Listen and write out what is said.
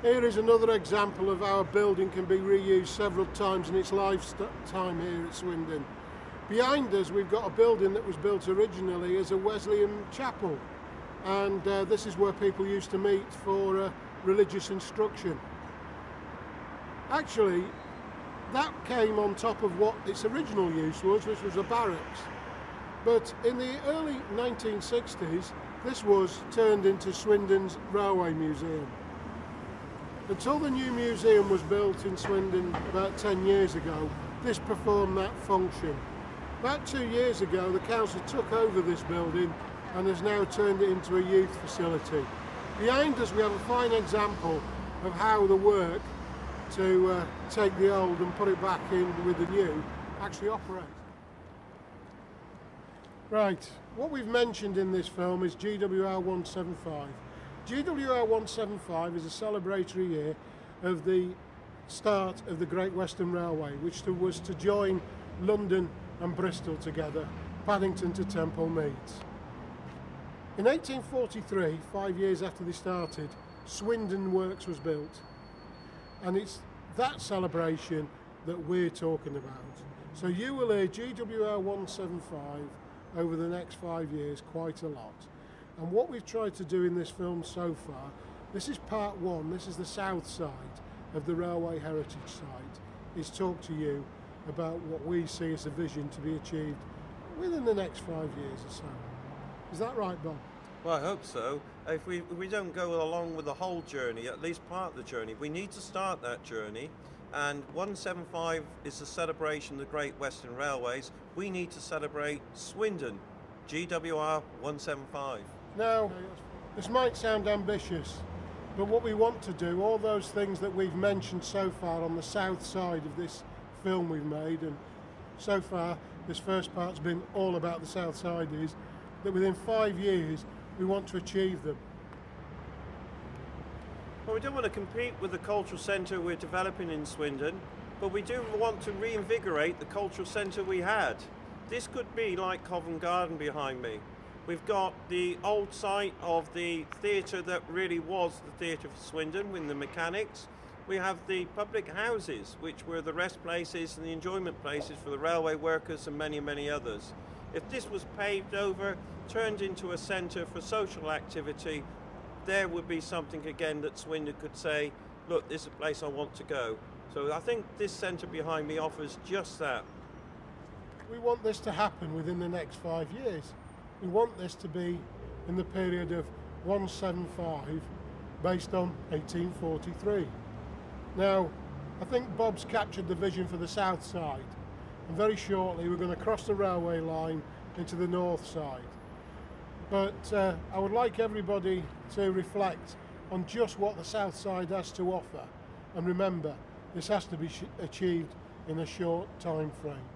Here is another example of how a building can be reused several times in its lifetime here at Swindon. Behind us we've got a building that was built originally as a Wesleyan chapel, and this is where people used to meet for religious instruction. Actually, that came on top of what its original use was, which was a barracks. But in the early 1960s, this was turned into Swindon's Railway Museum. Until the new museum was built in Swindon about 10 years ago, this performed that function. About 2 years ago, the council took over this building and has now turned it into a youth facility. Behind us we have a fine example of how the work to take the old and put it back in with the new actually operates. Right, what we've mentioned in this film is GWR175. GWR175 is a celebratory year of the start of the Great Western Railway, which was to join London and Bristol together, Paddington to Temple Meads. In 1843, 5 years after they started, Swindon Works was built, and it's that celebration that we're talking about. So you will hear GWR175 over the next 5 years quite a lot. And what we've tried to do in this film so far, this is part one, this is the south side of the Railway Heritage Site, is talk to you about what we see as a vision to be achieved within the next 5 years or so. Is that right, Bob? Well, I hope so. If we don't go along with the whole journey, at least part of the journey, we need to start that journey. And 175 is a celebration of the Great Western Railways. We need to celebrate Swindon, GWR 175. Now, this might sound ambitious, but what we want to do, all those things that we've mentioned so far on the south side of this film we've made, and so far this first part's been all about the south side, is that within 5 years we want to achieve them. Well, we don't want to compete with the cultural centre we're developing in Swindon, but we do want to reinvigorate the cultural centre we had. This could be like Covent Garden behind me. We've got the old site of the theatre that really was the Theatre for Swindon with the mechanics. We have the public houses, which were the rest places and the enjoyment places for the railway workers and many, many others. If this was paved over, turned into a centre for social activity, there would be something again that Swindon could say, look, this is a place I want to go. So I think this centre behind me offers just that. We want this to happen within the next 5 years. We want this to be in the period of 175 based on 1843. Now, I think Bob's captured the vision for the south side, and very shortly we're going to cross the railway line into the north side. But I would like everybody to reflect on just what the south side has to offer, and remember, this has to be achieved in a short time frame.